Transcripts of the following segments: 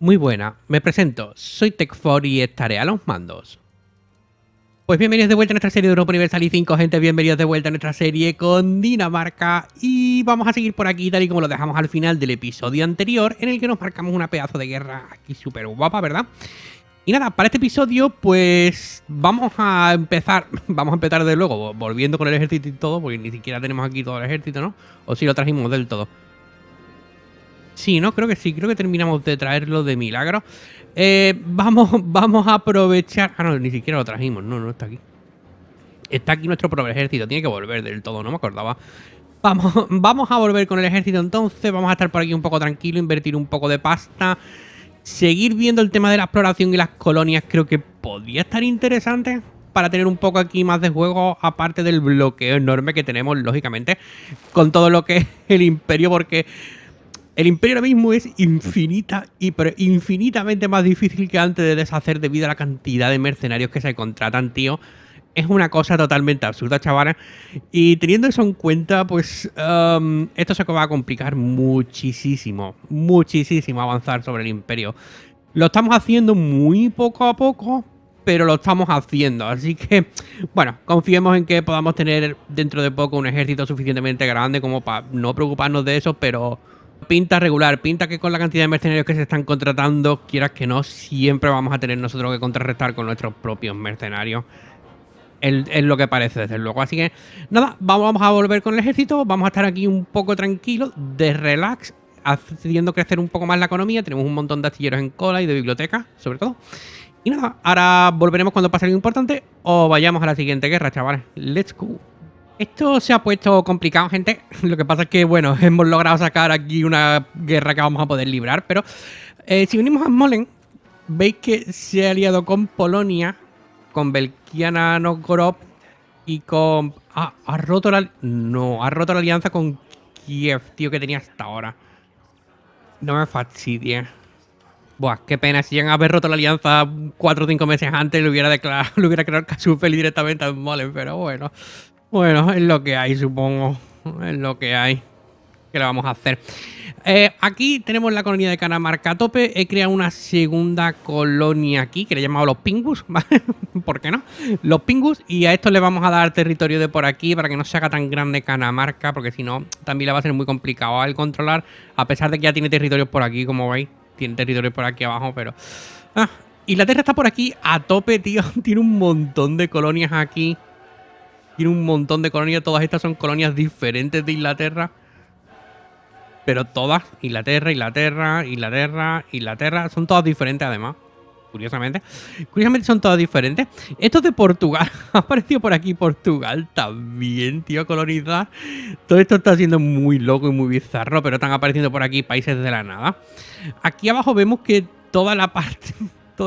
Muy buena, me presento, soy Tech4 y estaré a los mandos. Pues bienvenidos de vuelta a nuestra serie de Europa Universal y 5, gente, bienvenidos de vuelta a nuestra serie con Dinamarca. Y vamos a seguir por aquí tal y como lo dejamos al final del episodio anterior, en el que nos marcamos una pedazo de guerra aquí súper guapa, ¿verdad? Y nada, para este episodio pues vamos a empezar de luego, volviendo con el ejército y todo, porque ni siquiera tenemos aquí todo el ejército, ¿no? O si lo trajimos del todo. Sí, ¿no? Creo que sí, creo que terminamos de traerlo de milagro. Vamos a aprovechar... Ah, no, ni siquiera lo trajimos, no está aquí. Está aquí nuestro propio ejército, tiene que volver del todo, no me acordaba. Vamos a volver con el ejército entonces, vamos a estar por aquí un poco tranquilo, invertir un poco de pasta. Seguir viendo el tema de la exploración y las colonias creo que podría estar interesante para tener un poco aquí más de juego, aparte del bloqueo enorme que tenemos, lógicamente, con todo lo que es el imperio, porque... el imperio ahora mismo es infinitamente más difícil que antes de deshacer debido a la cantidad de mercenarios que se contratan, tío. Es una cosa totalmente absurda, chavales. Y teniendo eso en cuenta, pues esto se va a complicar muchísimo avanzar sobre el imperio. Lo estamos haciendo muy poco a poco, pero lo estamos haciendo. Así que, bueno, confiemos en que podamos tener dentro de poco un ejército suficientemente grande como para no preocuparnos de eso, pero... pinta regular, pinta que con la cantidad de mercenarios que se están contratando, quieras que no, siempre vamos a tener nosotros que contrarrestar con nuestros propios mercenarios. Es lo que parece, desde luego. Así que, nada, vamos a volver con el ejército, vamos a estar aquí un poco tranquilos, de relax, haciendo crecer un poco más la economía. Tenemos un montón de astilleros en cola y de bibliotecas, sobre todo. Y nada, ahora volveremos cuando pase algo importante o vayamos a la siguiente guerra, chavales. Let's go. Esto se ha puesto complicado, gente. Lo que pasa es que, bueno, hemos logrado sacar aquí una guerra que vamos a poder librar. Pero si venimos a Smolensk, veis que se ha aliado con Polonia, con Belkiana Novgorod y con... Ah, ha roto la... No, ha roto la alianza con Kiev, tío, que tenía hasta ahora. No me fastidies. Buah, qué pena. Si llegan a haber roto la alianza 4 o 5 meses antes, le hubiera declarado, le hubiera creado Kasufel directamente a Smolensk, pero bueno. Bueno, es lo que hay, supongo. Es lo que hay. ¿Qué le vamos a hacer? Aquí tenemos la colonia de Canamarca a tope. He creado una segunda colonia aquí, que le he llamado los Pingus, ¿vale? ¿Por qué no? Los Pingus. Y a esto le vamos a dar territorio de por aquí para que no se haga tan grande Canamarca, porque si no, también le va a ser muy complicado al controlar. A pesar de que ya tiene territorios por aquí, como veis. Tiene territorios por aquí abajo, pero... Ah, Inglaterra está por aquí a tope, tío. Tiene un montón de colonias aquí. Tiene un montón de colonias, todas estas son colonias diferentes de Inglaterra. Pero todas, Inglaterra, son todas diferentes además. Curiosamente son todas diferentes. Esto es de Portugal, ha aparecido por aquí Portugal también, tío, colonizar. Todo esto está siendo muy loco y muy bizarro, pero están apareciendo por aquí países de la nada. Aquí abajo vemos que toda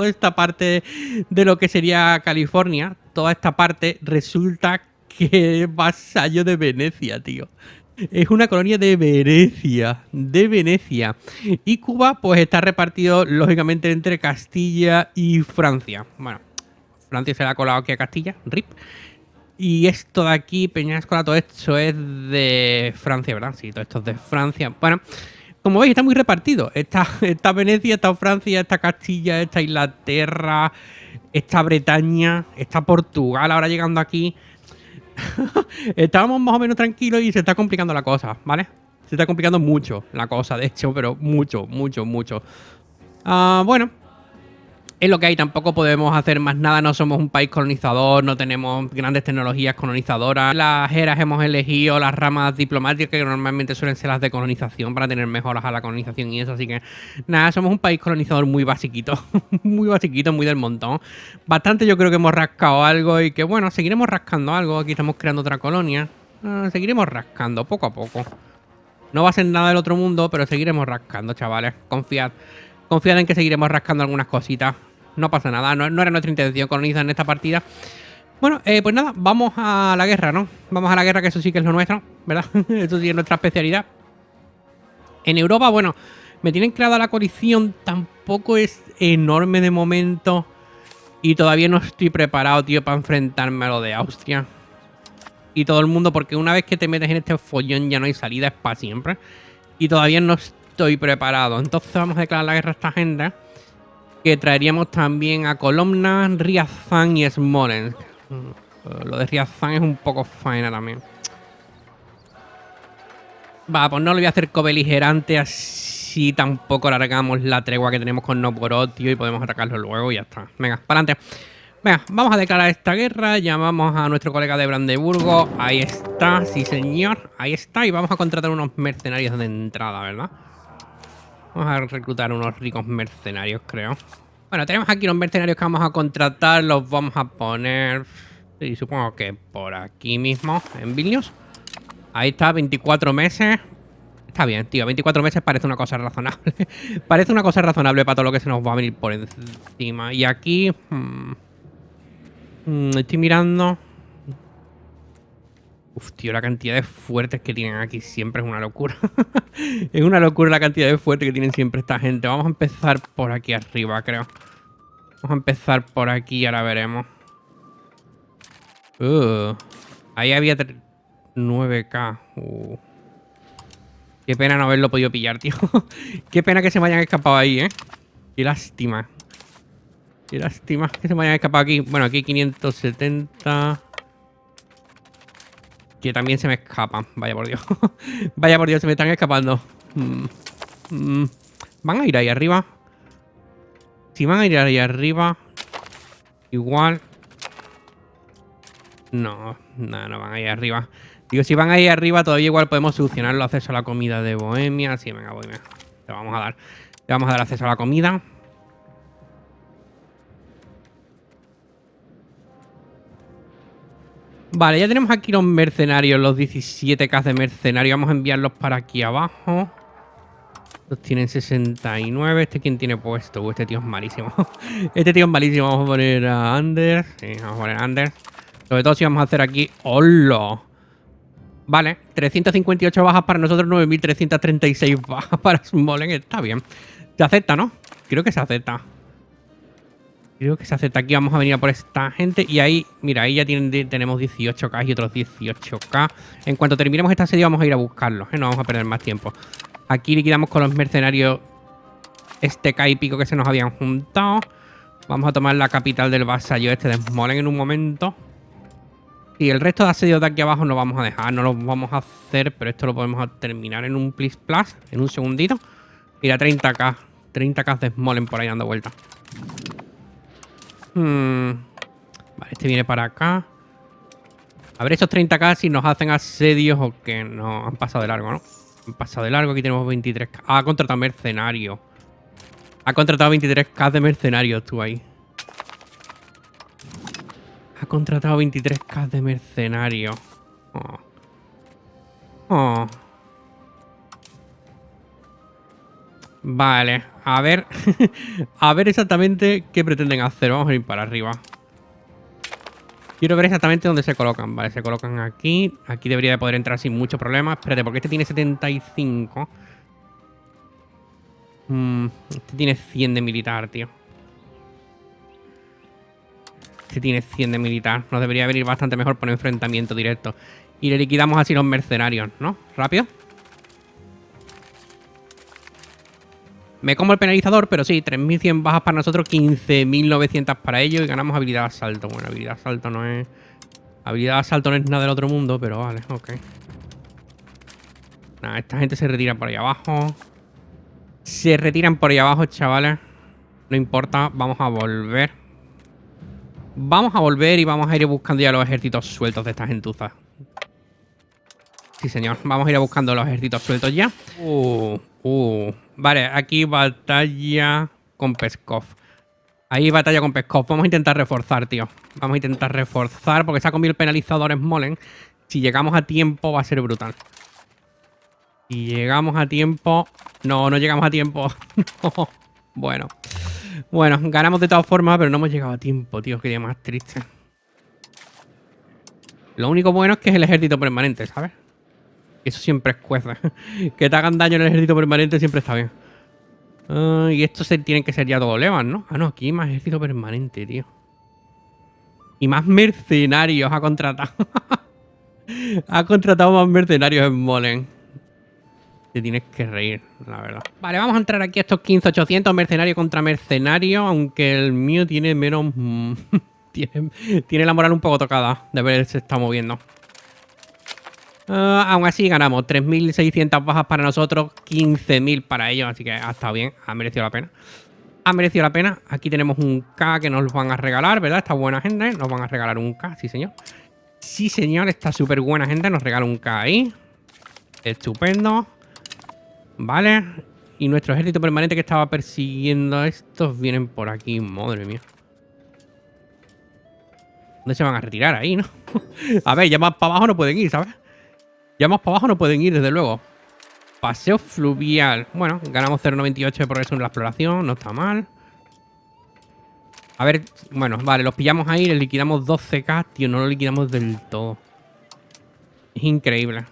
esta parte de lo que sería California, toda esta parte resulta que es vasallo de Venecia, tío. Es una colonia de Venecia, Y Cuba, pues está repartido, lógicamente, entre Castilla y Francia. Bueno, Francia se le ha colado aquí a Castilla, RIP. Y esto de aquí, Peñascola, todo esto es de Francia, ¿verdad? Sí, todo esto es de Francia. Bueno, como veis, está muy repartido. Está Venecia, está Francia, está Castilla, está Inglaterra, está Bretaña, está Portugal ahora llegando aquí. Estábamos más o menos tranquilos y se está complicando la cosa, ¿vale? Se está complicando mucho la cosa, de hecho, pero mucho. Bueno, es lo que hay, tampoco podemos hacer más nada, no somos un país colonizador, no tenemos grandes tecnologías colonizadoras. Las eras hemos elegido las ramas diplomáticas que normalmente suelen ser las de colonización para tener mejoras a la colonización y eso, así que nada, somos un país colonizador muy basiquito, muy del montón. Bastante yo creo que hemos rascado algo y que bueno, seguiremos rascando algo, aquí estamos creando otra colonia, seguiremos rascando poco a poco. No va a ser nada del otro mundo, pero seguiremos rascando, chavales, confiad en que seguiremos rascando algunas cositas. No pasa nada, no era nuestra intención colonizar en esta partida. Bueno, pues nada, vamos a la guerra, ¿no? Vamos a la guerra, que eso sí que es lo nuestro, ¿verdad? Eso sí es nuestra especialidad. En Europa, bueno, me tienen creada la coalición, tampoco es enorme de momento. Y todavía no estoy preparado, tío, para enfrentarme a lo de Austria. Y todo el mundo, porque una vez que te metes en este follón ya no hay salida, es para siempre. Y todavía no estoy preparado. Entonces vamos a declarar la guerra a esta gente. Que traeríamos también a Colomna, Riazán y Smolensk. Lo de Riazán es un poco faena también. Va, pues no lo voy a hacer cobeligerante, así tampoco largamos la tregua que tenemos con Novgorod, tío, y podemos atacarlo luego y ya está. Venga, para adelante. Venga, vamos a declarar esta guerra. Llamamos a nuestro colega de Brandeburgo. Ahí está, sí señor. Ahí está. Y vamos a contratar unos mercenarios de entrada, ¿verdad? Vamos a reclutar unos ricos mercenarios, creo. Bueno, tenemos aquí los mercenarios que vamos a contratar. Los vamos a poner... Sí, supongo que por aquí mismo, en Vilnius. Ahí está, 24 meses. Está bien, tío. 24 meses parece una cosa razonable. Parece una cosa razonable para todo lo que se nos va a venir por encima. Y aquí... estoy mirando... Uf, tío, la cantidad de fuertes que tienen aquí siempre es una locura. Es una locura la cantidad de fuertes que tienen siempre esta gente. Vamos a empezar por aquí arriba, creo. Vamos a empezar por aquí y ahora veremos. Ahí había 9K. Qué pena no haberlo podido pillar, tío. Qué pena que se me hayan escapado ahí, ¿eh? Qué lástima. Qué lástima que se me hayan escapado aquí. Bueno, aquí 570... Que también se me escapan. Vaya por Dios. Vaya por Dios, se me están escapando. ¿Van a ir ahí arriba? Si van a ir ahí arriba... Igual... No van a ir arriba. Digo, si van ahí arriba todavía igual podemos solucionar el acceso a la comida de Bohemia. Sí, venga, Bohemia. Le vamos a dar. Le vamos a dar acceso a la comida. Vale, ya tenemos aquí los mercenarios, los 17K de mercenarios. Vamos a enviarlos para aquí abajo. Los tienen 69. ¿Este quién tiene puesto? Este tío es malísimo. Este tío es malísimo. Vamos a poner a Anders. Sí, vamos a poner a Anders. Sobre todo si vamos a hacer aquí... ¡Hola! Vale, 358 bajas para nosotros, 9336 bajas para Smolensk. Está bien. Se acepta, ¿no? Creo que se acepta. Creo que se acepta. Aquí vamos a venir a por esta gente. Y ahí, mira, ahí ya tenemos 18K y otros 18K. En cuanto terminemos esta serie vamos a ir a buscarlos, ¿eh? No vamos a perder más tiempo. Aquí liquidamos con los mercenarios este K y pico que se nos habían juntado. Vamos a tomar la capital del vasallo este de Smolensk en un momento. Y el resto de asedios de aquí abajo no vamos a dejar, no lo vamos a hacer, pero esto lo podemos terminar en un plis plus, en un segundito. Mira, 30K. 30K de Smolensk por ahí dando vueltas. Vale, este viene para acá. A ver, estos 30K si nos hacen asedios o que no. Han pasado de largo, ¿no? Han pasado de largo. Aquí tenemos 23K. Ah, ha contratado mercenarios. Ha contratado 23K de mercenarios tú ahí. Ha contratado 23K de mercenarios. Vale, a ver. A ver exactamente qué pretenden hacer. Vamos a ir para arriba. Quiero ver exactamente dónde se colocan. Vale, se colocan aquí. Aquí debería de poder entrar sin mucho problema. Espérate, porque este tiene 75. Este tiene 100 de militar, tío. Este tiene 100 de militar. Nos debería venir bastante mejor por enfrentamiento directo. Y le liquidamos así los mercenarios, ¿no? Rápido. Me como el penalizador, pero sí, 3100 bajas para nosotros, 15900 para ellos y ganamos habilidad de asalto. Bueno, habilidad de asalto no es... Habilidad de asalto no es nada del otro mundo, pero vale, ok. Nada, esta gente se retira por ahí abajo. Se retiran por ahí abajo, chavales. No importa, vamos a volver. Vamos a volver y vamos a ir buscando ya los ejércitos sueltos de esta gentuza. Sí, señor. Vamos a ir buscando los ejércitos sueltos ya. Vale, aquí batalla con Peskov. Ahí batalla con Peskov. Vamos a intentar reforzar, tío. Vamos a intentar reforzar porque se ha comido el penalizador Smolensk. Si llegamos a tiempo va a ser brutal. Si llegamos a tiempo... No, no llegamos a tiempo. No. Bueno. Bueno, ganamos de todas formas, pero no hemos llegado a tiempo, tío. Qué día más triste. Lo único bueno es que es el ejército permanente, ¿sabes? Eso siempre es cueza. Que te hagan daño en el ejército permanente siempre está bien. Y estos tienen que ser ya todos levas, ¿no? Ah, no, aquí hay más ejército permanente, tío. Y más mercenarios ha contratado. Ha contratado más mercenarios en Smolensk. Te tienes que reír, la verdad. Vale, vamos a entrar aquí a estos 15.800 mercenario contra mercenario, aunque el mío tiene menos... tiene la moral un poco tocada de haberse estado moviendo. Aún así ganamos 3.600 bajas para nosotros, 15.000 para ellos, así que ha estado bien, ha merecido la pena. Ha merecido la pena. Aquí tenemos un K que nos van a regalar, ¿verdad? Esta buena gente nos van a regalar un K, sí señor. Sí señor, esta súper buena gente nos regala un K ahí. Estupendo. Vale. Y nuestro ejército permanente que estaba persiguiendo a estos vienen por aquí, madre mía. ¿Dónde se van a retirar ahí, no? A ver, ya más para abajo no pueden ir, ¿sabes? Ya más para abajo no pueden ir, desde luego. Paseo fluvial. Bueno, ganamos 0,98 de progreso en la exploración. No está mal. A ver, bueno, vale, los pillamos ahí. Les liquidamos 12k, tío. No lo liquidamos del todo. Es increíble.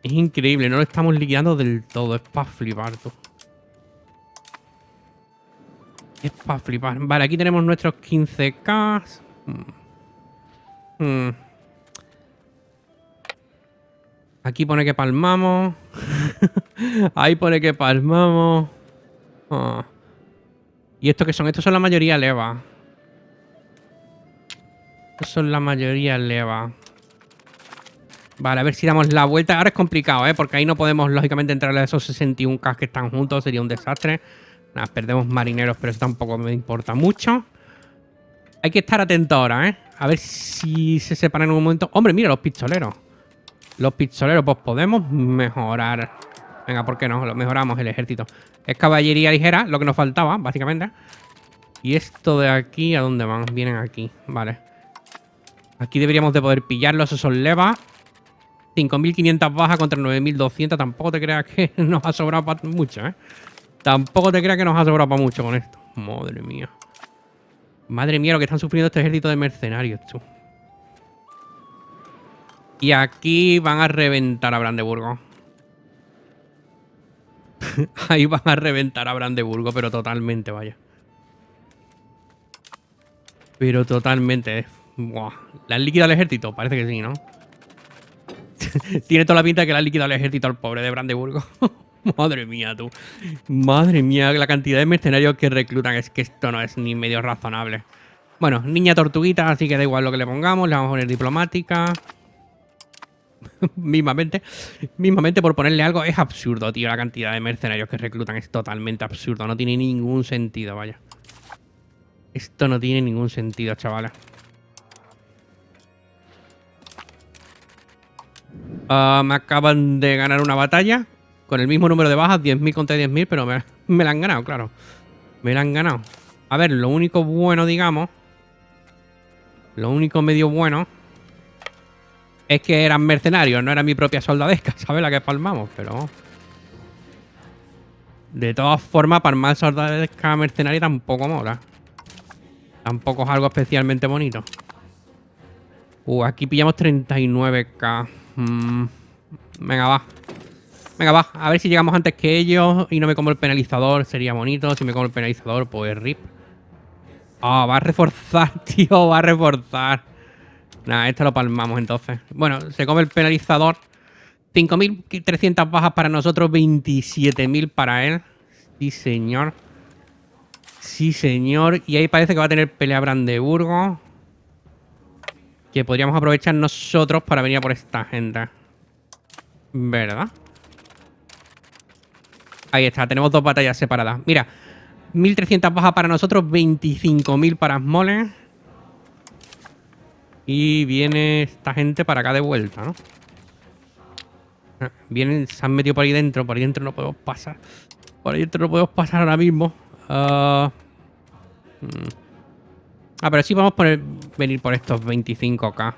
Es increíble. No lo estamos liquidando del todo. Es para flipar, tú. Es para flipar. Vale, aquí tenemos nuestros 15k. Aquí pone que palmamos. Ahí pone que palmamos. Oh. ¿Y esto qué son? Estos son la mayoría leva. Estos son la mayoría leva. Vale, a ver si damos la vuelta. Ahora es complicado, ¿eh? Porque ahí no podemos, lógicamente, entrar a esos 61k que están juntos. Sería un desastre. Nada, perdemos marineros, pero eso tampoco me importa mucho. Hay que estar atento ahora, ¿eh? A ver si se separan en un momento. ¡Hombre, mira, los pistoleros! Los pistoleros, pues podemos mejorar. Venga, ¿por qué no? Lo mejoramos el ejército. Es caballería ligera, lo que nos faltaba, básicamente. Y esto de aquí, ¿a dónde van? Vienen aquí, vale. Aquí deberíamos de poder pillarlos, esos son levas. 5.500 bajas contra 9.200. Tampoco te creas que nos ha sobrado para mucho, ¿eh? Tampoco te creas que nos ha sobrado para mucho con esto. Madre mía. Madre mía, lo que están sufriendo este ejército de mercenarios, tú. Y aquí van a reventar a Brandeburgo. Ahí van a reventar a Brandeburgo, pero totalmente, vaya. Pero totalmente. Buah. ¿Le han liquidado el ejército? Parece que sí, ¿no? Tiene toda la pinta de que le han liquidado el ejército al pobre de Brandeburgo. Madre mía, tú. Madre mía, la cantidad de mercenarios que reclutan. Es que esto no es ni medio razonable. Bueno, niña tortuguita, así que da igual lo que le pongamos. Le vamos a poner diplomática. Mismamente por ponerle algo. Es absurdo, tío. La cantidad de mercenarios que reclutan es totalmente absurdo. No tiene ningún sentido, vaya. Esto no tiene ningún sentido, chavales. Me acaban de ganar una batalla con el mismo número de bajas, 10.000 contra 10.000, pero me la han ganado, claro. Me la han ganado. A ver, lo único bueno, digamos, lo único medio bueno es que eran mercenarios, no era mi propia soldadesca, ¿sabes? La que palmamos, pero... De todas formas, palmar soldadesca mercenaria tampoco mola. Tampoco es algo especialmente bonito. Aquí pillamos 39k. Venga, va. Venga, va. A ver si llegamos antes que ellos y no me como el penalizador. Sería bonito. Si me como el penalizador, pues rip. Va a reforzar, tío. Va a reforzar. Nada, esto lo palmamos entonces. Bueno, se come el penalizador. 5.300 bajas para nosotros. 27.000 para él. Sí, señor. Sí, señor. Y ahí parece que va a tener pelea Brandeburgo. Que podríamos aprovechar nosotros para venir a por esta gente. ¿Verdad? Ahí está, tenemos dos batallas separadas. Mira, 1.300 bajas para nosotros, 25.000 para Smolensk. Y viene esta gente para acá de vuelta, ¿no? Vienen, se han metido por ahí dentro. Por ahí dentro no podemos pasar. Por ahí dentro no podemos pasar ahora mismo. Pero sí vamos a venir por estos 25k.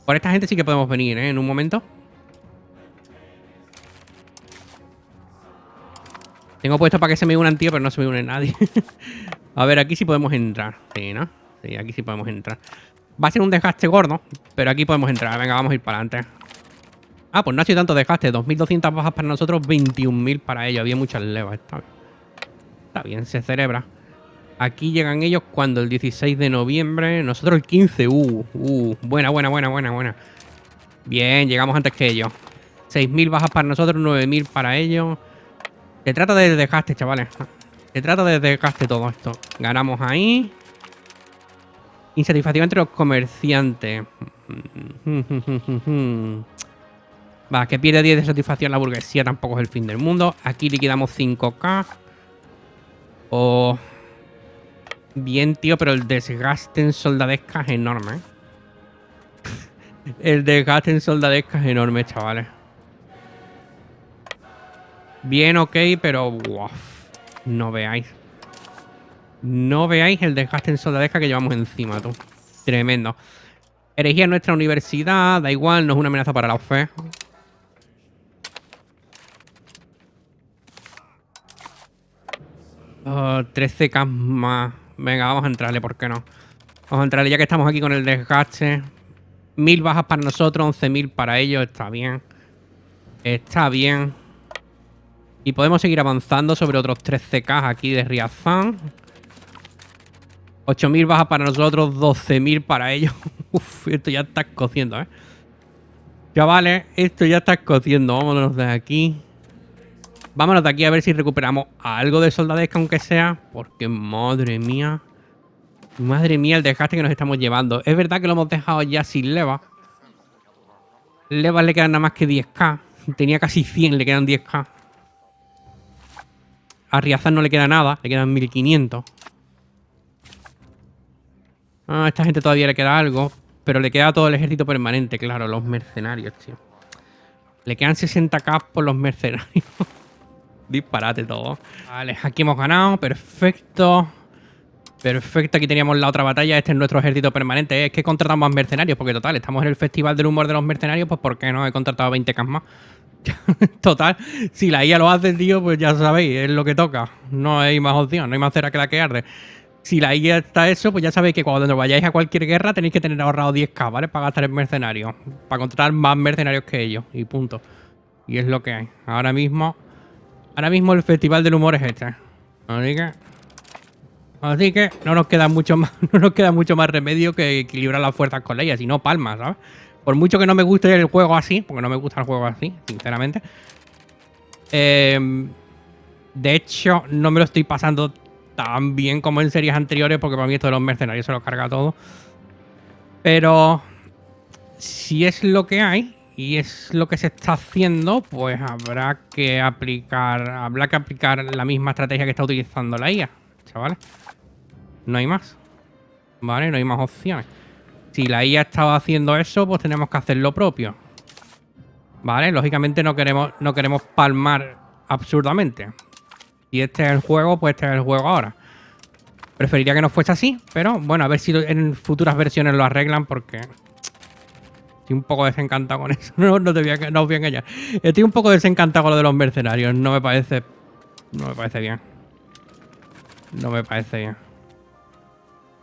Por esta gente sí que podemos venir, ¿eh? En un momento. Tengo puesto para que se me unan, tío, pero no se me une nadie. A ver, aquí sí podemos entrar. Sí, ¿no? Sí, aquí sí podemos entrar. Va a ser un desgaste gordo, pero aquí podemos entrar. Venga, vamos a ir para adelante. Pues no ha sido tanto desgaste. 2.200 bajas para nosotros, 21.000 para ellos. Había muchas levas. Está bien, se celebra. Aquí llegan ellos cuando el 16 de noviembre. Nosotros el 15. Buena. Bien, llegamos antes que ellos. 6.000 bajas para nosotros, 9.000 para ellos. Se trata de desgaste, chavales. Se trata de desgaste todo esto. Ganamos ahí. Insatisfacción entre los comerciantes. Va, que pierde 10 de satisfacción la burguesía tampoco es el fin del mundo. Aquí liquidamos 5K. Oh. Bien, tío, pero el desgaste en soldadesca es enorme, ¿eh? El desgaste en soldadesca es enorme, chavales. Bien, ok, pero... Wow, no veáis. No veáis el desgaste en soldadesca que llevamos encima, tú. Tremendo. Herejía en nuestra universidad, da igual, no es una amenaza para la fe. 13K más. Venga, vamos a entrarle, ¿por qué no? Vamos a entrarle ya que estamos aquí con el desgaste. 1000 bajas para nosotros, 11.000 para ellos, está bien. Está bien. Y podemos seguir avanzando sobre otros 13K aquí de Riazán. 8.000 bajas para nosotros, 12.000 para ellos. Uf, esto ya está cociendo, ¿eh? Chavales, esto ya está cociendo. Vámonos de aquí. Vámonos de aquí a ver si recuperamos algo de soldadesca, aunque sea. Porque, madre mía. Madre mía, el desgaste que nos estamos llevando. Es verdad que lo hemos dejado ya sin leva. Levas le quedan nada más que 10K. Tenía casi 100, le quedan 10K. A Riazán no le queda nada, le quedan 1500. A esta gente todavía le queda algo. Pero le queda todo el ejército permanente, claro, los mercenarios, tío. Le quedan 60K por los mercenarios. Disparate todo. Vale, aquí hemos ganado, perfecto. Perfecto, aquí teníamos la otra batalla. Este es nuestro ejército permanente. Es que contratamos más mercenarios, porque total, estamos en el festival del humor de los mercenarios, pues ¿por qué no? He contratado 20K más. Total, si la IA lo hace, tío, pues ya sabéis, es lo que toca. No hay más opción, no hay más cera que la que arde. Si la IA está eso, pues ya sabéis que cuando vayáis a cualquier guerra tenéis que tener ahorrado 10K, ¿vale? Para gastar en mercenarios. Para contratar más mercenarios que ellos. Y punto. Y es lo que hay. Ahora mismo el festival del humor es este. Así que no nos queda mucho más, no nos queda mucho más remedio que equilibrar las fuerzas con ella, si no palmas, ¿sabes? Por mucho que no me guste el juego así, porque no me gusta el juego así, sinceramente. De hecho, no me lo estoy pasando tan bien como en series anteriores, porque para mí esto de los mercenarios se lo carga todo. Pero si es lo que hay y es lo que se está haciendo, pues habrá que aplicar la misma estrategia que está utilizando la IA, chavales. No hay más. Vale, no hay más opciones. Si la IA estaba haciendo eso, pues tenemos que hacer lo propio. Vale, lógicamente no queremos palmar absurdamente. Si este es el juego, pues este es el juego ahora. Preferiría que no fuese así, pero bueno, a ver si en futuras versiones lo arreglan, porque estoy un poco desencantado con eso. No os voy a engañar. Estoy un poco desencantado con lo de los mercenarios. No me parece bien. No me parece bien.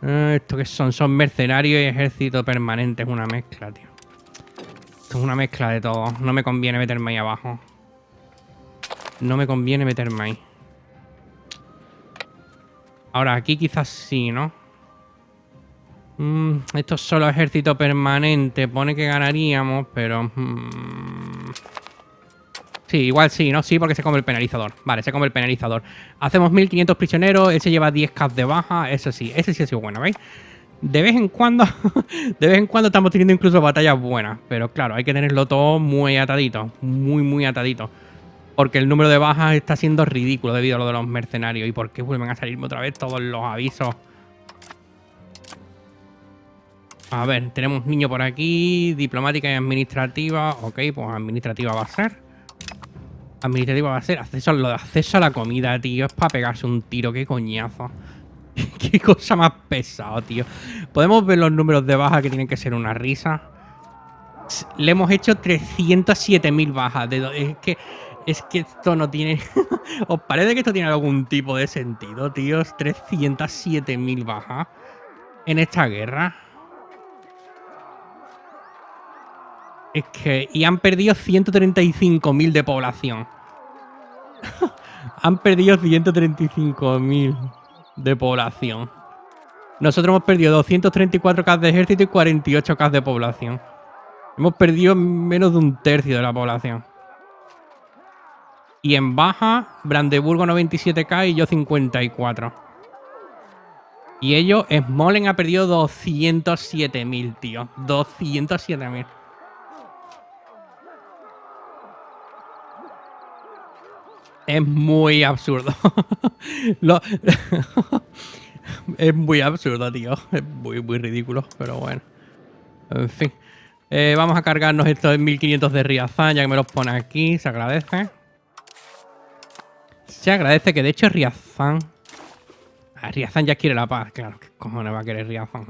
¿Esto qué son? Son mercenarios y ejército permanente. Es una mezcla, tío. Esto es una mezcla de todo. No me conviene meterme ahí abajo. No me conviene meterme ahí. Ahora, aquí quizás sí, ¿no? Esto es solo ejército permanente. Pone que ganaríamos, pero... Sí, igual sí, ¿no? Sí, porque se come el penalizador. Vale, se come el penalizador. Hacemos 1500 prisioneros. Ese lleva 10K de baja. Eso sí, ese sí ha sido bueno, ¿veis? De vez en cuando... de vez en cuando estamos teniendo incluso batallas buenas. Pero claro, hay que tenerlo todo muy atadito. Muy, muy atadito. Porque el número de bajas está siendo ridículo debido a lo de los mercenarios. ¿Y por qué vuelven a salirme otra vez todos los avisos? A ver, tenemos niño por aquí. Diplomática y administrativa. Ok, pues administrativa va a ser. Administrativa va a ser lo de acceso a la comida, tío. Es para pegarse un tiro. Qué coñazo. Qué cosa más pesado, tío. Podemos ver los números de baja que tienen que ser una risa. Le hemos hecho 307.000 bajas. Es que esto no tiene... ¿Os parece que esto tiene algún tipo de sentido, tíos? 307.000 bajas en esta guerra. Es que... Y han perdido 135.000 de población. Han perdido 135.000 de población. Nosotros hemos perdido 234K de ejército y 48K de población. Hemos perdido menos de un tercio de la población. Y en baja, Brandeburgo 97k y yo 54. Y ellos, Smolensk ha perdido 207.000, tío. 207.000. Es muy absurdo. Es muy absurdo, tío. Es muy, muy ridículo, pero bueno. En fin. Vamos a cargarnos estos 1500 de Riazán, ya que me los pone aquí. Se agradece. Se agradece que, de hecho, Riazán... Riazán ya quiere la paz. Claro, ¿qué cojones va a querer Riazán?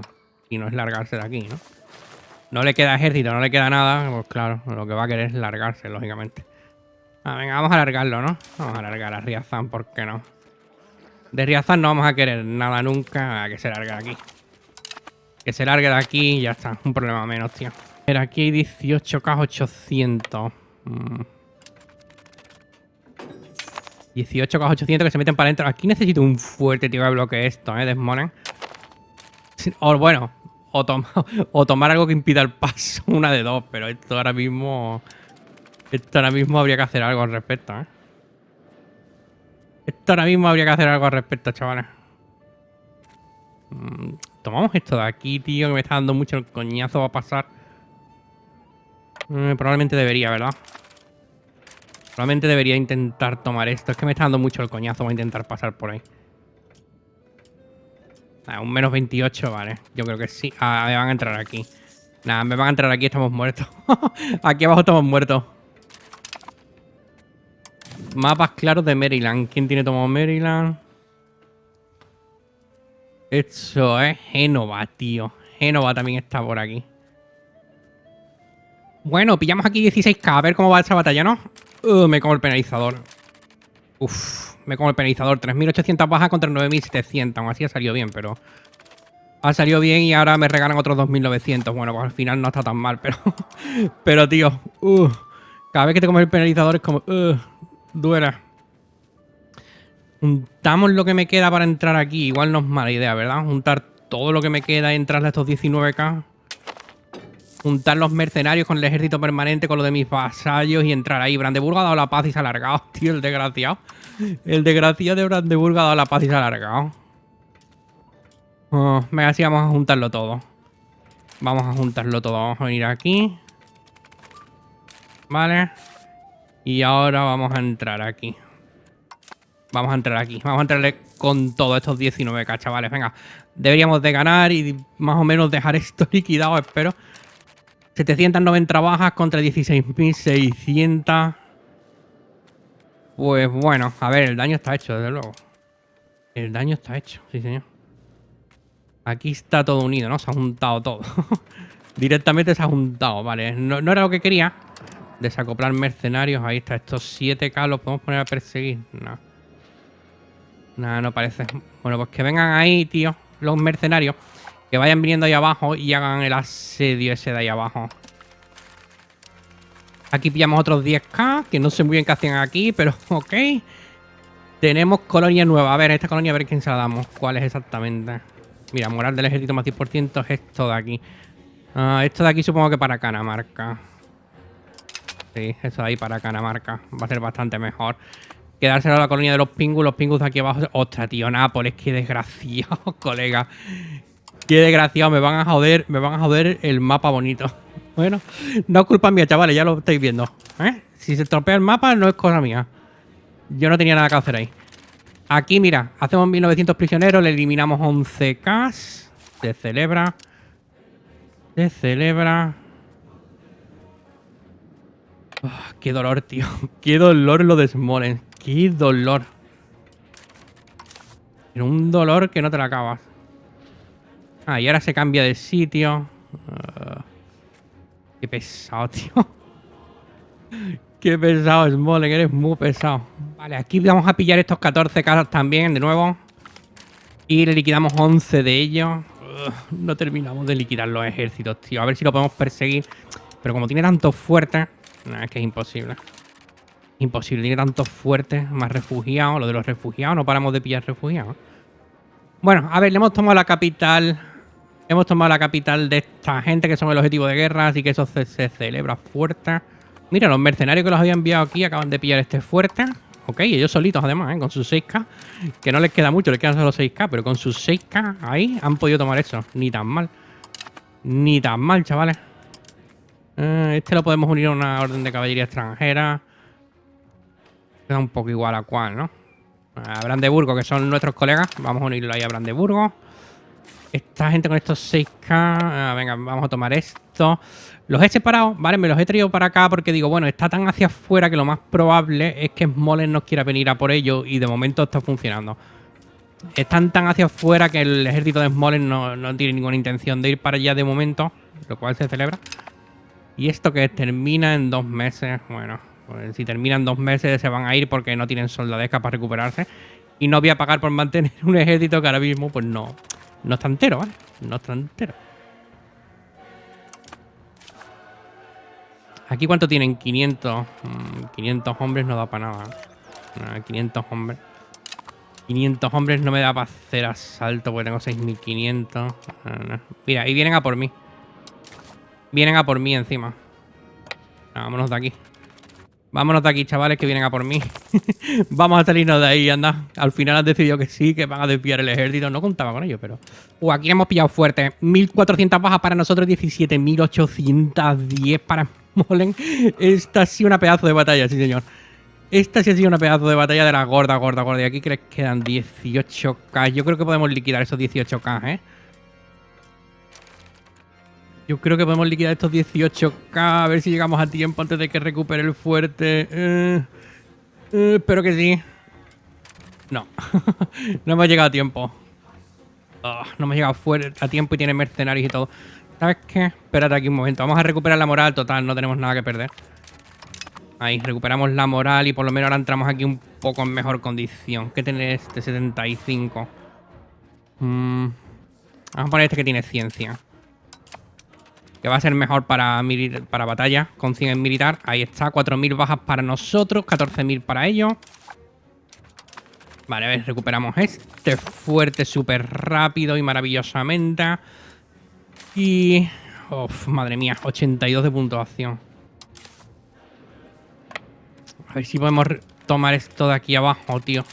Y no es largarse de aquí, ¿no? No le queda ejército, no le queda nada. Pues claro, lo que va a querer es largarse, lógicamente. Venga, vamos a alargarlo, ¿no? Vamos a alargar a Riazán, ¿por qué no? De Riazán no vamos a querer nada nunca. Que se largue de aquí. Que se largue de aquí y ya está. Un problema menos, tío. Mira, aquí hay 18k800. 18k800 que se meten para adentro. Aquí necesito un fuerte tío de bloque esto, de Smolensk. O bueno, o tomar algo que impida el paso. Una de dos, pero esto ahora mismo... Esto ahora mismo habría que hacer algo al respecto, Esto ahora mismo habría que hacer algo al respecto, chavales. Tomamos esto de aquí, tío, que me está dando mucho el coñazo. Va a pasar. Probablemente debería, ¿verdad? Probablemente debería intentar tomar esto. Es que me está dando mucho el coñazo. Voy a intentar pasar por ahí. Un menos 28, vale. Yo creo que sí. Me van a entrar aquí. Nada, me van a entrar aquí. Estamos muertos. Aquí abajo estamos muertos. Mapas claros de Maryland. ¿Quién tiene tomado Maryland? Eso es Génova, tío. Génova también está por aquí. Bueno, pillamos aquí 16k. A ver cómo va esa batalla, ¿no? Me como el penalizador. Uf, me como el penalizador. 3.800 bajas contra 9.700. Aún así ha salido bien, pero... Ha salido bien y ahora me regalan otros 2.900. Bueno, pues al final no está tan mal, pero... pero, tío... cada vez que te comes el penalizador es como... duele. Juntamos lo que me queda para entrar aquí. Igual no es mala idea, ¿verdad? Juntar todo lo que me queda y entrar a estos 19k. Juntar los mercenarios con el ejército permanente, con lo de mis vasallos y entrar ahí. Brandeburgo ha dado la paz y se ha alargado, tío, el desgraciado. El desgraciado de Brandeburgo ha dado la paz y se ha alargado. Venga, sí, vamos a juntarlo todo. Vamos a juntarlo todo. Vamos a venir aquí. Vale. Y ahora vamos a entrar aquí. Vamos a entrar aquí. Vamos a entrarle con todos estos 19k, chavales. Venga, deberíamos de ganar y más o menos dejar esto liquidado, espero. 790 bajas contra 16.600. Pues bueno, a ver, el daño está hecho, desde luego. El daño está hecho, sí señor. Aquí está todo unido, ¿no? Se ha juntado todo. Directamente se ha juntado, vale. No era lo que quería. Desacoplar mercenarios. Ahí está, estos 7k los podemos poner a perseguir. No. Nada, no parece. Bueno, pues que vengan ahí, tío, los mercenarios. Que vayan viniendo ahí abajo y hagan el asedio ese de ahí abajo. Aquí pillamos otros 10k, que no sé muy bien qué hacen aquí, pero ok. Tenemos colonia nueva. A ver, esta colonia, a ver quién se la damos. ¿Cuál es exactamente? Mira, moral del ejército más 10% es esto de aquí. Esto de aquí supongo que para Canamarca. Sí, eso de ahí para Canamarca. Va a ser bastante mejor. Quedárselo a la colonia de los Pingus. Los Pingus de aquí abajo. Ostras, tío, Nápoles, qué desgraciado, colega. Qué desgraciado, me van a joder el mapa bonito. Bueno, no es culpa mía, chavales, ya lo estáis viendo. Si se estropea el mapa, no es cosa mía. Yo no tenía nada que hacer ahí. Aquí, mira, hacemos 1.900 prisioneros, le eliminamos 11k. Se celebra. Se celebra. Qué dolor, tío. Qué dolor lo de Smolensk. Qué dolor. Pero un dolor que no te lo acabas. Y ahora se cambia de sitio. Qué pesado, tío. Qué pesado, Smolensk. Eres muy pesado. Vale, aquí vamos a pillar estos 14 casas también, de nuevo. Y le liquidamos 11 de ellos. No terminamos de liquidar los ejércitos, tío. A ver si lo podemos perseguir. Pero como tiene tantos fuertes... No, es que es imposible. Imposible, tiene tantos fuertes. Más refugiados. Lo de los refugiados, no paramos de pillar refugiados. Bueno, a ver, le hemos tomado la capital. Hemos tomado la capital de esta gente que son el objetivo de guerra, así que eso se celebra fuerte. Mira, los mercenarios que los había enviado aquí acaban de pillar este fuerte. Ok, ellos solitos además, con sus 6k. Que no les queda mucho, les quedan solo 6k, pero con sus 6k ahí han podido tomar eso. Ni tan mal. Ni tan mal, chavales. Este lo podemos unir a una orden de caballería extranjera. Queda un poco igual a cuál, ¿no? A Brandeburgo, que son nuestros colegas. Vamos a unirlo ahí a Brandeburgo. Esta gente con estos 6k. Venga, vamos a tomar esto. Los he separado, ¿vale? Me los he traído para acá porque digo, bueno, está tan hacia afuera que lo más probable es que Smolensk nos quiera venir a por ellos y de momento está funcionando. Están tan hacia afuera que el ejército de Smolensk no tiene ninguna intención de ir para allá de momento, lo cual se celebra. Y esto que termina en 2 meses, bueno, pues si terminan 2 meses se van a ir porque no tienen soldadesca para recuperarse. Y no voy a pagar por mantener un ejército que ahora mismo pues no está entero, ¿vale? No está entero. ¿Aquí cuánto tienen? 500. 500 hombres no da para nada. 500 hombres. 500 hombres no me da para hacer asalto porque tengo 6500. No. Mira, y vienen a por mí. Vienen a por mí encima. Vámonos de aquí. Vámonos de aquí, chavales, que vienen a por mí. Vamos a salirnos de ahí, anda. Al final han decidido que sí, que van a desviar el ejército. No contaba con ello, pero... aquí hemos pillado fuerte. 1400 bajas para nosotros, 17.810 para Smolensk. Esta ha sido una pedazo de batalla, sí, señor. Esta sí ha sido una pedazo de batalla de la gorda, gorda, gorda. Y aquí que les quedan 18k. Yo creo que podemos liquidar esos 18k, ¿eh? Yo creo que podemos liquidar estos 18k. A ver si llegamos a tiempo antes de que recupere el fuerte. Espero que sí. No. No hemos llegado a tiempo. No hemos llegado a tiempo y tiene mercenarios y todo. ¿Sabes qué? Espérate aquí un momento. Vamos a recuperar la moral. Total, no tenemos nada que perder. Ahí, recuperamos la moral y por lo menos ahora entramos aquí un poco en mejor condición. ¿Qué tiene este? 75. Vamos a poner este que tiene ciencia. Que va a ser mejor para batalla con 100 en militar. Ahí está, 4000 bajas para nosotros, 14000 para ellos. Vale, a ver, recuperamos este fuerte súper rápido y maravillosamente. Y... madre mía, 82 de puntuación. A ver si podemos tomar esto de aquí abajo, tío.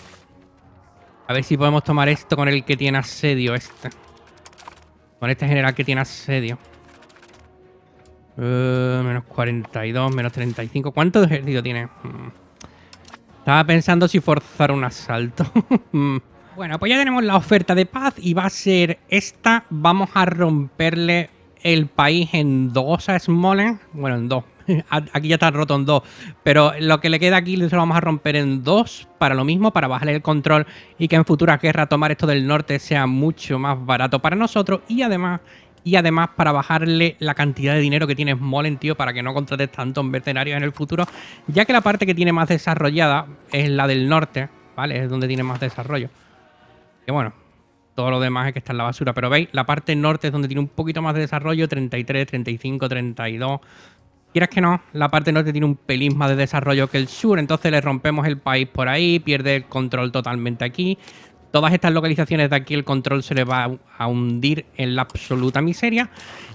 A ver si podemos tomar esto con el que tiene asedio este. Con este general que tiene asedio. Menos 42, menos 35. ¿Cuánto de ejército tiene? Estaba pensando si forzar un asalto. Bueno, pues ya tenemos la oferta de paz y va a ser esta. Vamos a romperle el país en 2 a Smolensk. Bueno, en 2. Aquí ya está roto en 2. Pero lo que le queda aquí lo vamos a romper en 2 para lo mismo, para bajarle el control y que en futuras guerras tomar esto del norte sea mucho más barato para nosotros. Y además para bajarle la cantidad de dinero que tiene Smolensk, tío, para que no contrates tantos mercenarios en el futuro, ya que la parte que tiene más desarrollada es la del norte, ¿vale? Es donde tiene más desarrollo. Que bueno, todo lo demás es que está en la basura, pero veis, la parte norte es donde tiene un poquito más de desarrollo, 33, 35, 32... Quieras que no, la parte norte tiene un pelín más de desarrollo que el sur, entonces le rompemos el país por ahí, pierde el control totalmente aquí. Todas estas localizaciones de aquí el control se le va a hundir en la absoluta miseria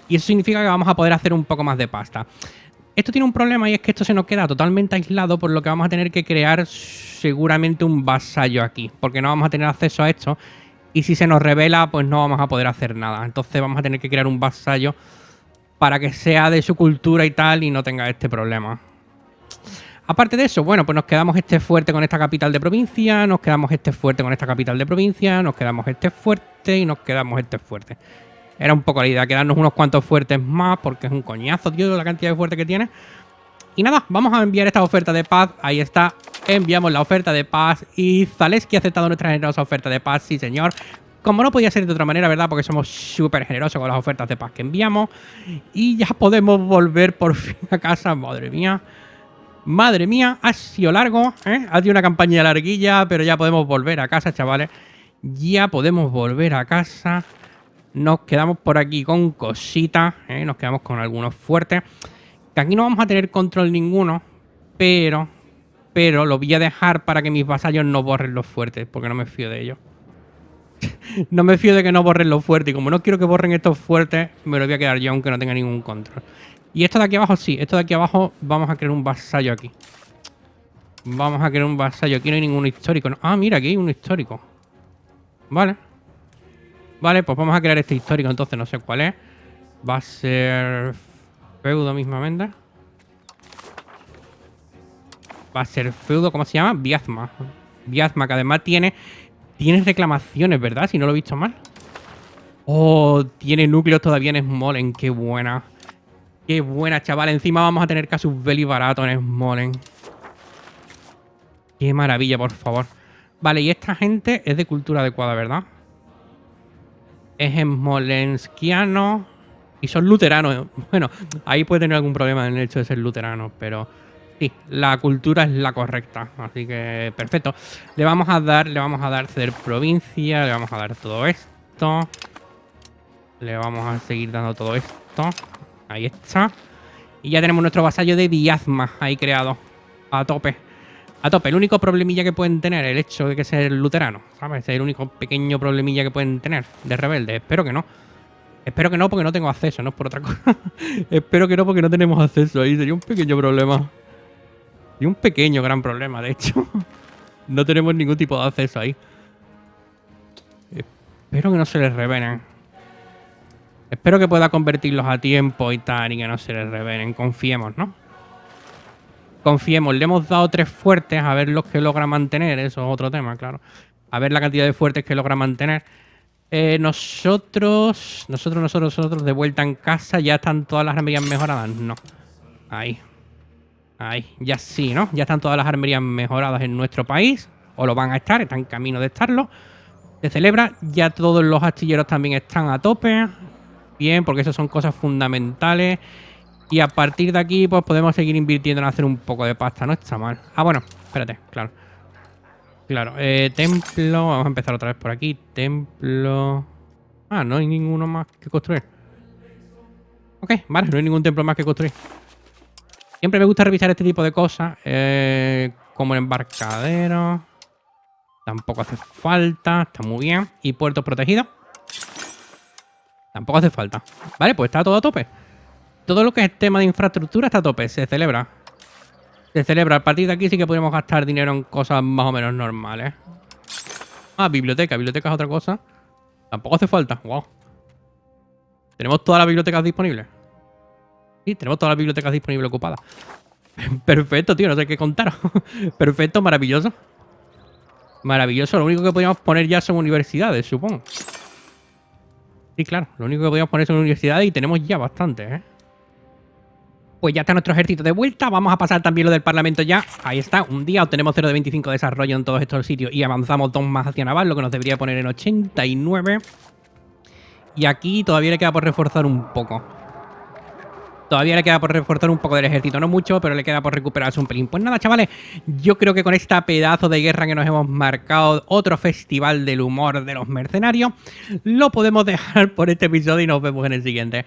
y eso significa que vamos a poder hacer un poco más de pasta. Esto tiene un problema y es que esto se nos queda totalmente aislado, por lo que vamos a tener que crear seguramente un vasallo aquí, porque no vamos a tener acceso a esto y si se nos revela pues no vamos a poder hacer nada. Entonces vamos a tener que crear un vasallo para que sea de su cultura y tal y no tenga este problema. Aparte de eso, bueno, pues nos quedamos este fuerte con esta capital de provincia, nos quedamos este fuerte con esta capital de provincia, nos quedamos este fuerte y nos quedamos este fuerte. Era un poco la idea, quedarnos unos cuantos fuertes más porque es un coñazo, tío, la cantidad de fuertes que tiene. Y nada, vamos a enviar esta oferta de paz, ahí está, enviamos la oferta de paz y Zaleski ha aceptado nuestra generosa oferta de paz, sí señor. Como no podía ser de otra manera, ¿verdad? Porque somos súper generosos con las ofertas de paz que enviamos. Y ya podemos volver por fin a casa, madre mía. Madre mía, ha sido largo, ¿eh? Ha sido una campaña larguilla, pero ya podemos volver a casa, chavales. Ya podemos volver a casa. Nos quedamos por aquí con cositas, ¿eh? Nos quedamos con algunos fuertes. Que aquí no vamos a tener control ninguno, pero lo voy a dejar para que mis vasallos no borren los fuertes, porque no me fío de ellos. No me fío de que no borren los fuertes. Y como no quiero que borren estos fuertes, me lo voy a quedar yo aunque no tenga ningún control. Y esto de aquí abajo sí. Esto de aquí abajo vamos a crear un vasallo aquí. Vamos a crear un vasallo. Aquí no hay ningún histórico, ¿no? Ah, mira, aquí hay un histórico. Vale. Vale, pues vamos a crear este histórico. Entonces no sé cuál es. Va a ser... feudo mismamente. Va a ser feudo, ¿cómo se llama? Viazma. Viazma, que además tiene reclamaciones, ¿verdad? Si no lo he visto mal. Oh, tiene núcleos todavía en Smolensk. Qué buena. Qué buena, chaval. Encima vamos a tener Casus Belli barato en Smolensk. Qué maravilla, por favor. Vale, y esta gente es de cultura adecuada, ¿verdad? Es smolenskiano y son luteranos. Bueno, ahí puede tener algún problema en el hecho de ser luterano, pero sí, la cultura es la correcta. Así que perfecto. Le vamos a dar ceder provincia, le vamos a dar todo esto. Le vamos a seguir dando todo esto. Ahí está. Y ya tenemos nuestro vasallo de Viazma ahí creado. A tope. A tope. El único problemilla que pueden tener, el hecho de que sea luterano, ¿sabes? Es el único pequeño problemilla que pueden tener de rebelde. Espero que no. Espero que no, porque no tengo acceso, no es por otra cosa. Espero que no, porque no tenemos acceso ahí. Sería un pequeño problema. Y un pequeño gran problema, de hecho. No tenemos ningún tipo de acceso ahí. Espero que no se les revelen. Espero que pueda convertirlos a tiempo y tal, y que no se les revelen. Confiemos, ¿no? Confiemos. Le hemos dado 3 fuertes, a ver los que logra mantener. Eso es otro tema, claro. A ver la cantidad de fuertes que logra mantener. Nosotros, de vuelta en casa, ¿ya están todas las armerías mejoradas? No. Ahí. Ahí. Ya sí, ¿no? Ya están todas las armerías mejoradas en nuestro país. O lo van a estar, están en camino de estarlo. Se celebra. Ya todos los astilleros también están a tope. Bien, porque eso son cosas fundamentales. Y a partir de aquí, pues podemos seguir invirtiendo en hacer un poco de pasta. No está mal. Ah, bueno, espérate, claro. Claro, templo. Vamos a empezar otra vez por aquí. Templo. Ah, no hay ninguno más que construir. Ok, vale, no hay ningún templo más que construir. Siempre me gusta revisar este tipo de cosas. Como el embarcadero. Tampoco hace falta. Está muy bien. Y puertos protegidos. Tampoco hace falta. Vale, pues está todo a tope. Todo lo que es tema de infraestructura está a tope. Se celebra. Se celebra. A partir de aquí sí que podemos gastar dinero en cosas más o menos normales. Ah, biblioteca. Biblioteca es otra cosa. Tampoco hace falta. Wow. ¿Tenemos todas las bibliotecas disponibles? Sí, tenemos todas las bibliotecas disponibles ocupadas. Perfecto, tío. No sé qué contar. Perfecto, maravilloso. Maravilloso. Lo único que podríamos poner ya son universidades, supongo. Sí, claro. Lo único que podríamos poner son universidades y tenemos ya bastantes, ¿eh? Pues ya está nuestro ejército de vuelta. Vamos a pasar también lo del Parlamento ya. Ahí está. Un día obtenemos 0 de 25 de desarrollo en todos estos sitios y avanzamos 2 más hacia naval, lo que nos debería poner en 89. Y aquí todavía le queda por reforzar un poco. Todavía le queda por reforzar un poco del ejército. No mucho, pero le queda por recuperarse un pelín. Pues nada, chavales. Yo creo que con esta pedazo de guerra que nos hemos marcado, otro festival del humor de los mercenarios, lo podemos dejar por este episodio y nos vemos en el siguiente.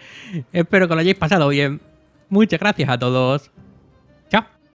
Espero que lo hayáis pasado bien. Muchas gracias a todos.